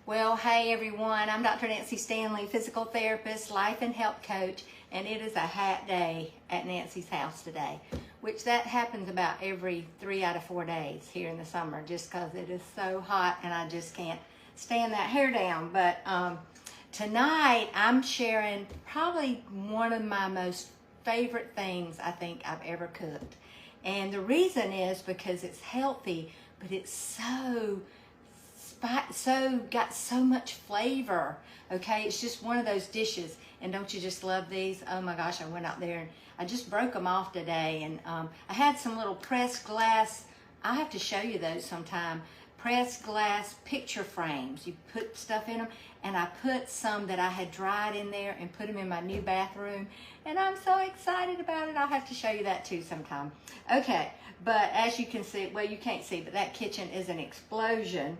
Well, hey everyone, I'm Dr. Nancy Stanley, physical therapist, life and health coach, and it is a hot day at Nancy's house today, which that happens about every 3 out of 4 days here in the summer, just because it is so hot and I just can't stand that hair down. But tonight I'm sharing probably one of my most favorite things I think I've ever cooked. And the reason is because it's healthy, but it's got so much flavor. Okay, it's just one of those dishes. And don't you just love these? Oh my gosh, I went out there and I just broke them off today, and I had some little pressed glass. I'll have to show you those sometime. Pressed glass picture frames. You put stuff in them, and I put some that I had dried in there and put them in my new bathroom, and I'm so excited about it. I'll have to show you that too sometime. Okay, but as you can see, well, you can't see, but that kitchen is an explosion.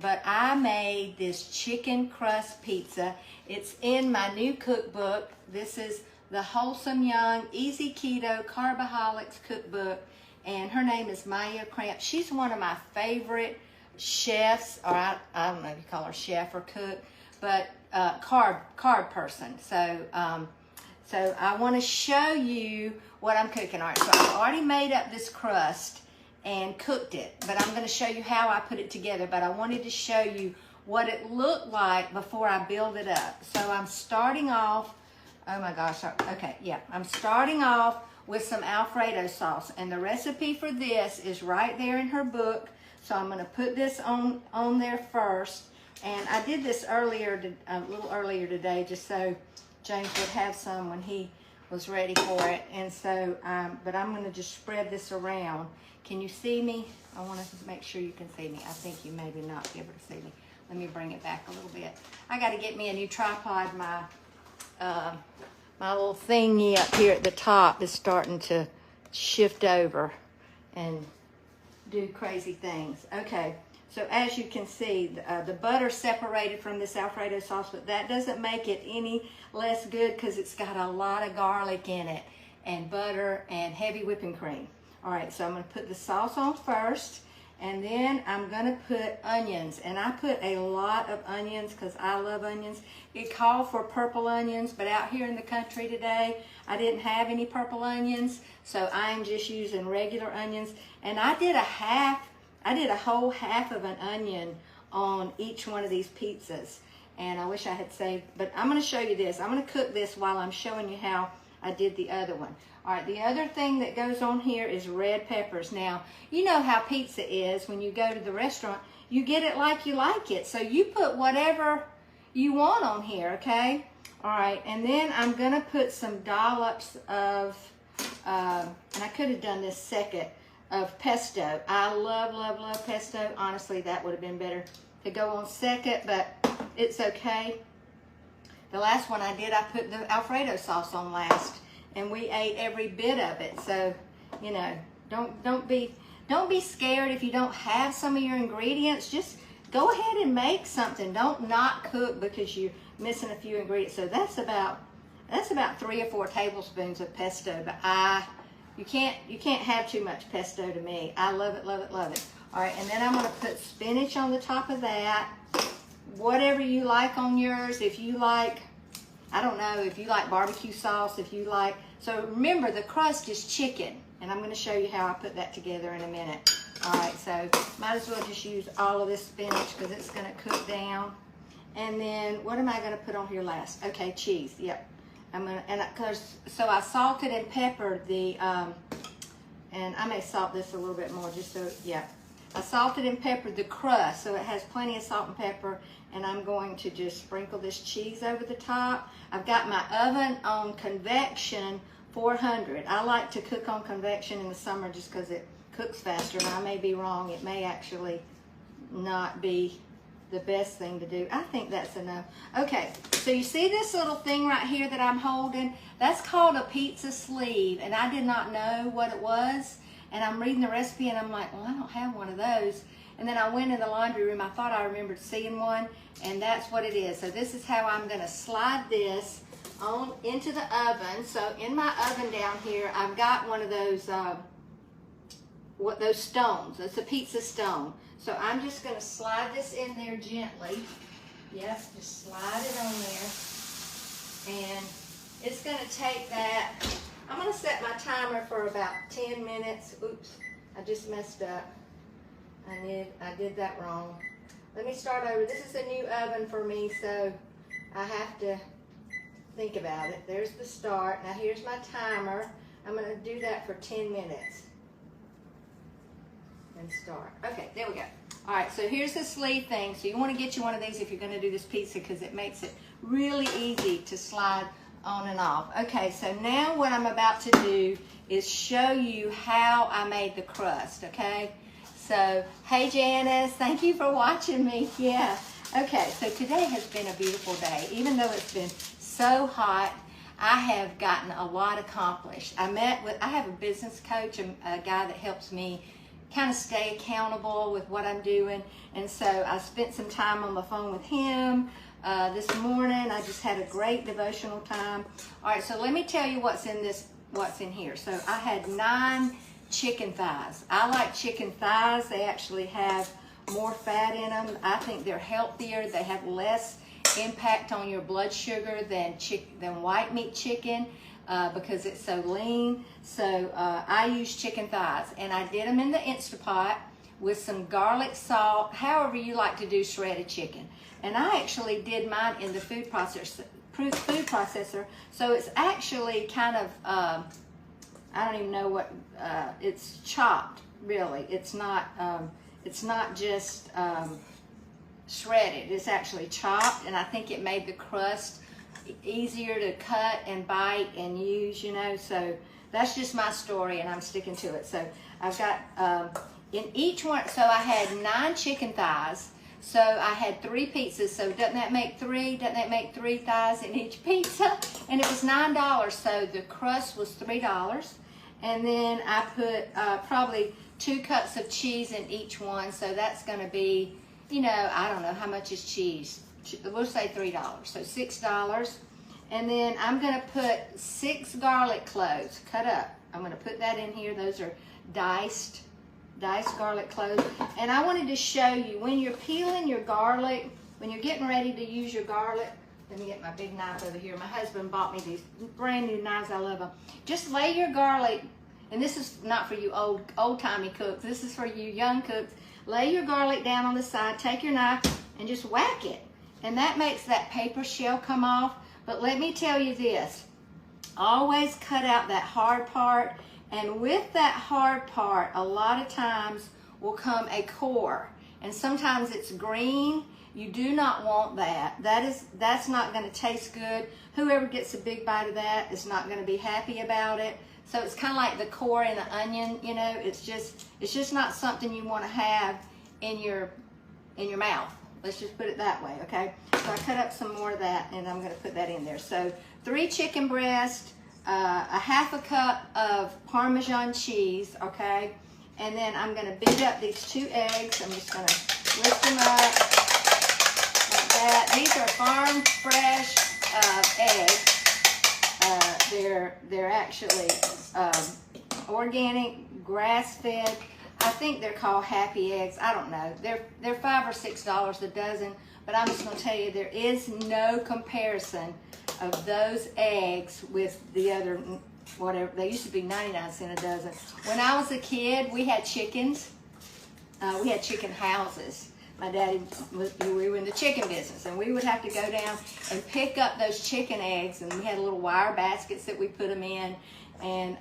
But I made this chicken crust pizza. It's in my new cookbook. This is the Wholesome Young Easy Keto Carboholics cookbook, and her name is Maya Cramp. She's one of my favorite chefs, or I don't know if you call her chef or cook, but carb person. So I want to show you what I'm cooking. All right, so I've already made up this crust and cooked it, but I'm going to show you how I put it together. But I wanted to show you what it looked like before I build it up. So I'm starting off, oh my gosh, okay, yeah, I'm starting off with some Alfredo sauce, and the recipe for this is right there in her book. So I'm going to put this on there first, and I did this earlier, a little earlier today, just so James would have some when he was ready for it. And so, but I'm going to just spread this around. Can you see me? I want to make sure you can see me. I think you maybe not be able to see me. Let me bring it back a little bit. I got to get me a new tripod. My little thingy up here at the top is starting to shift over and do crazy things. Okay, so as you can see, the butter separated from this Alfredo sauce, but that doesn't make it any less good because it's got a lot of garlic in it and butter and heavy whipping cream. All right, so I'm going to put the sauce on first, and then I'm going to put onions. And I put a lot of onions because I love onions. It called for purple onions, but out here in the country today, I didn't have any purple onions, so I'm just using regular onions. And I did a whole half of an onion on each one of these pizzas. And I wish I had saved, but I'm going to show you this. I'm going to cook this while I'm showing you how I did the other one. All right, the other thing that goes on here is red peppers. Now, you know how pizza is when you go to the restaurant. You get it like you like it. So you put whatever you want on here, okay? All right, and then I'm going to put some dollops of, and I could have done this second, of pesto. I love, love, love pesto. Honestly, that would have been better to go on second, but it's okay. The last one I did, I put the Alfredo sauce on last, and we ate every bit of it. So, you know, don't be scared if you don't have some of your ingredients. Just go ahead and make something. Don't not cook because you're missing a few ingredients. So that's about 3 or 4 tablespoons of pesto. But you can't have too much pesto to me. I love it, love it, love it. All right, and then I'm going to put spinach on the top of that. Whatever you like on yours. If you like, I don't know, if you like barbecue sauce, if you like, so remember the crust is chicken, and I'm going to show you how I put that together in a minute. All right, so might as well just use all of this spinach because it's going to cook down. And then what am I going to put on here last? Okay, cheese. Yep. So I salted and peppered the, and I may salt this a little bit more just so, yeah. I salted and peppered the crust, so it has plenty of salt and pepper, and I'm going to just sprinkle this cheese over the top. I've got my oven on convection 400. I like to cook on convection in the summer just because it cooks faster, and I may be wrong. It may actually not be the best thing to do. I think that's enough. Okay, so you see this little thing right here that I'm holding? That's called a pizza sleeve, and I did not know what it was. And I'm reading the recipe, and I'm like, well, I don't have one of those. And then I went in the laundry room. I thought I remembered seeing one, and that's what it is. So this is how I'm going to slide this on into the oven. So in my oven down here, I've got one of those those stones. It's a pizza stone. So I'm just gonna slide this in there gently. Yep, just slide it on there. And it's gonna take that, I'm gonna set my timer for about 10 minutes. Oops, I just messed up. I did that wrong. Let me start over. This is a new oven for me, so I have to think about it. There's the start. Now here's my timer. I'm gonna do that for 10 minutes. And start. Okay, there we go. All right, so here's the sleeve thing. So you want to get you one of these if you're going to do this pizza because it makes it really easy to slide on and off. Okay, so now what I'm about to do is show you how I made the crust, okay? So, hey Janice, thank you for watching me. Yeah. Okay, so today has been a beautiful day. Even though it's been so hot, I have gotten a lot accomplished. I have a business coach, a guy that helps me kind of stay accountable with what I'm doing, and so I spent some time on the phone with him this morning. I just had a great devotional time. All right, so let me tell you what's in here. So I had 9 chicken thighs. I like chicken thighs. They actually have more fat in them. I think they're healthier. They have less impact on your blood sugar than white meat chicken. Because it's so lean. So I use chicken thighs, and I did them in the Instapot with some garlic, salt, however you like to do shredded chicken. And I actually did mine in the food processor. So it's actually kind of, I don't even know what, it's chopped, really. It's not just shredded. It's actually chopped, and I think it made the crust easier to cut and bite and use, you know. So that's just my story, and I'm sticking to it. So I've got in each one, so I had 9 chicken thighs, so I had 3 pizzas. So doesn't that make 3? Doesn't that make 3 thighs in each pizza? And it was $9, so the crust was $3. And then I put probably 2 cups of cheese in each one, so that's going to be, you know, I don't know how much is cheese. We'll say $3, so $6. And then I'm gonna put 6 garlic cloves cut up. I'm gonna put that in here. Those are diced garlic cloves. And I wanted to show you when you're peeling your garlic, when you're getting ready to use your garlic. Let me get my big knife over here. My husband bought me these brand new knives. I love them. Just lay your garlic, and this is not for you old-timey cooks. This is for you young cooks. Lay your garlic down on the side. Take your knife and just whack it. And that makes that paper shell come off. But let me tell you this, always cut out that hard part. And with that hard part, a lot of times will come a core. And sometimes it's green. You do not want that. That's not gonna taste good. Whoever gets a big bite of that is not gonna be happy about it. So it's kind of like the core in an onion, you know, it's just not something you wanna have in your mouth. Let's just put it that way, okay? So I cut up some more of that, and I'm gonna put that in there. So 3 chicken breasts, a half a cup of Parmesan cheese, okay? And then I'm gonna beat up these 2 eggs. I'm just gonna lift them up like that. These are farm fresh eggs. They're actually organic, grass-fed. I think they're called happy eggs. I don't know. They're $5 or $6 a dozen, but I'm just gonna tell you there is no comparison of those eggs with the other, whatever. They used to be 99 cents a dozen. When I was a kid, we had chickens. We had chicken houses. My daddy we were in the chicken business, and we would have to go down and pick up those chicken eggs, and we had little wire baskets that we put them in. And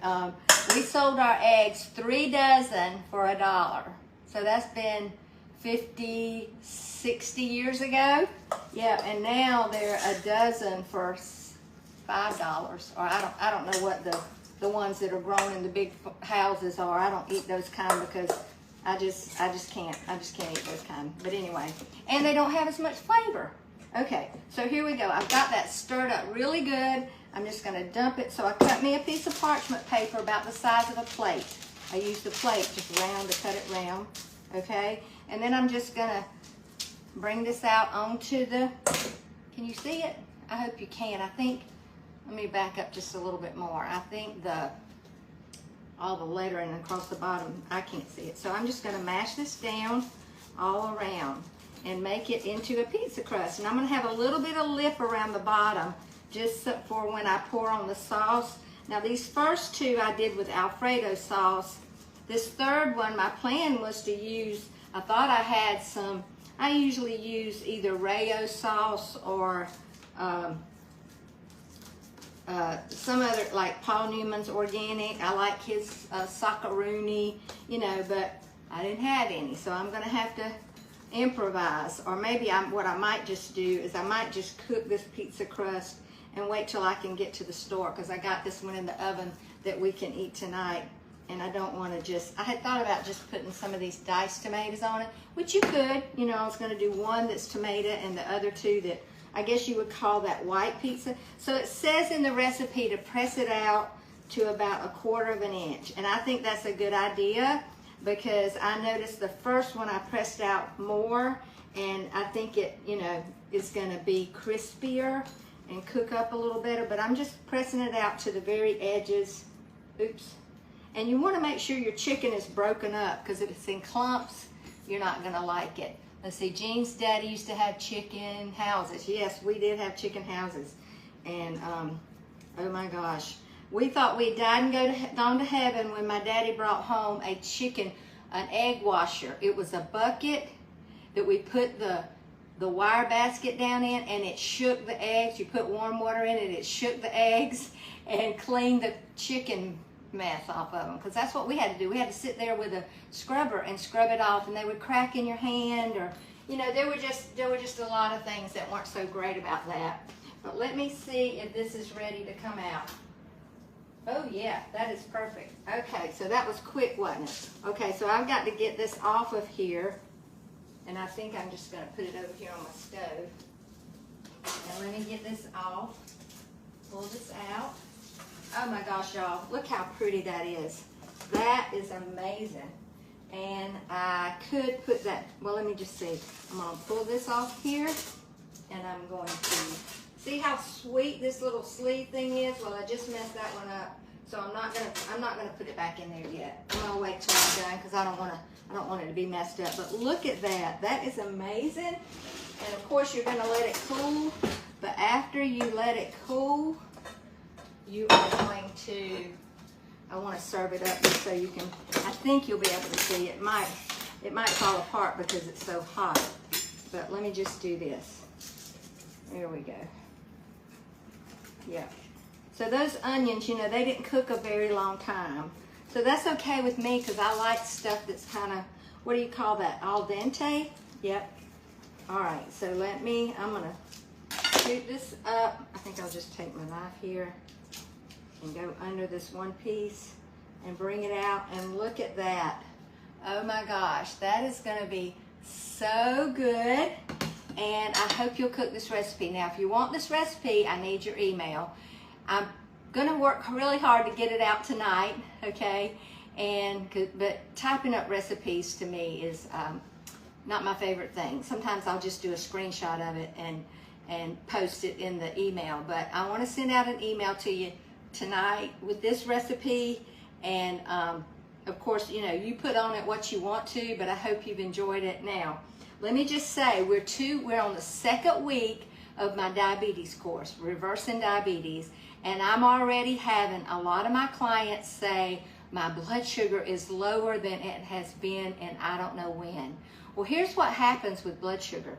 we sold our eggs 3 dozen for $1. So that's been 50, 60 years ago. Yeah, and now they're a dozen for $5. Or I don't know what the ones that are grown in the big houses are. I don't eat those kind because I just can't eat those kind. But anyway, and they don't have as much flavor. Okay, so here we go. I've got that stirred up really good. I'm just gonna dump it. So I cut me a piece of parchment paper about the size of a plate. I used the plate just round to cut it round, okay? And then I'm just gonna bring this out onto the, can you see it? I hope you can. I think, let me back up just a little bit more. I think all the lettering across the bottom, I can't see it. So I'm just gonna mash this down all around and make it into a pizza crust. And I'm gonna have a little bit of lip around the bottom just for when I pour on the sauce. Now these first two I did with Alfredo sauce. This third one, my plan was to use, I thought I had some, I usually use either Rayo sauce or some other, like Paul Newman's organic. I like his Saccaroni, you know, but I didn't have any, so I'm gonna have to improvise. Or maybe what I might just do is I might just cook this pizza crust and wait till I can get to the store, because I got this one in the oven that we can eat tonight. And I don't want to just, I had thought about just putting some of these diced tomatoes on it, which you could, you know. I was going to do one that's tomato and the other two that I guess you would call that white pizza. So it says in the recipe to press it out to about 1/4 of an inch. And I think that's a good idea, because I noticed the first one I pressed out more, and I think it, you know, is going to be crispier and cook up a little better. But I'm just pressing it out to the very edges. Oops. And you want to make sure your chicken is broken up, because if it's in clumps, you're not going to like it. Let's see, Jean's daddy used to have chicken houses. Yes, we did have chicken houses. And, oh my gosh. We thought we died and gone to heaven when my daddy brought home an egg washer. It was a bucket that we put the wire basket down in, and it shook the eggs. You put warm water in it, it shook the eggs and cleaned the chicken mess off of them, because that's what we had to do. We had to sit there with a scrubber and scrub it off, and they would crack in your hand, or, you know, there were just a lot of things that weren't so great about that. But let me see if this is ready to come out. Oh yeah, that is perfect. Okay, so that was quick, wasn't it? Okay, so I've got to get this off of here, and I think I'm just going to put it over here on my stove. Now let me get this off, pull this out. Oh my gosh, y'all, look how pretty that is. That is amazing. And I could put that, well, let me just see. I'm gonna pull this off here, and I'm going to, see how sweet this little sleeve thing is? Well, I just messed that one up. So I'm not gonna put it back in there yet. I'm gonna wait till I'm done, because I don't want it to be messed up. But look at that, that is amazing. And of course you're gonna let it cool, but after you let it cool, you are going to, I want to serve it up just so you can, I think you'll be able to see. It might fall apart because it's so hot. But let me just do this. There we go. Yeah. So those onions, you know, they didn't cook a very long time. So that's okay with me, because I like stuff that's kind of, what do you call that, al dente? Yep. All right, so I'm going to shoot this up. I think I'll just take my knife here and go under this one piece and bring it out, and look at that. Oh my gosh, that is going to be so good. And I hope you'll cook this recipe. Now, if you want this recipe, I need your email. I'm going to work really hard to get it out tonight, okay? But typing up recipes to me is not my favorite thing. Sometimes I'll just do a screenshot of it and post it in the email. But I want to send out an email to you tonight with this recipe, and of course, you know, you put on it what you want to, but I hope you've enjoyed it. Now, let me just say, we're on the second week of my diabetes course, Reversing Diabetes, and I'm already having a lot of my clients say my blood sugar is lower than it has been, and I don't know when. Well, here's what happens with blood sugar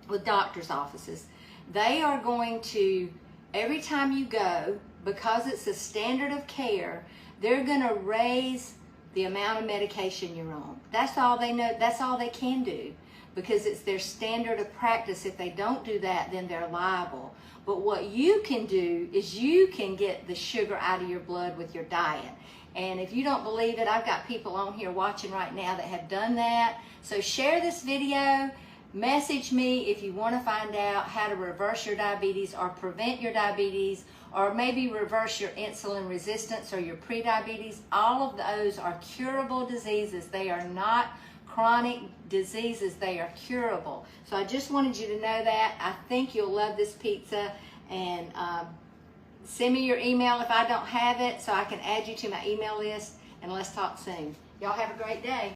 with doctor's offices. They are going to, every time you go, because it's a standard of care, they're going to raise the amount of medication you're on. That's all they know. That's all they can do, because it's their standard of practice. If they don't do that, then they're liable. But what you can do is you can get the sugar out of your blood with your diet. And if you don't believe it, I've got people on here watching right now that have done that. So share this video. Message me if you want to find out how to reverse your diabetes or prevent your diabetes, or maybe reverse your insulin resistance or your prediabetes. All of those are curable diseases. They are not chronic diseases. They are curable. So I just wanted you to know that. I think you'll love this pizza, and send me your email if I don't have it so I can add you to my email list, and let's talk soon. Y'all have a great day.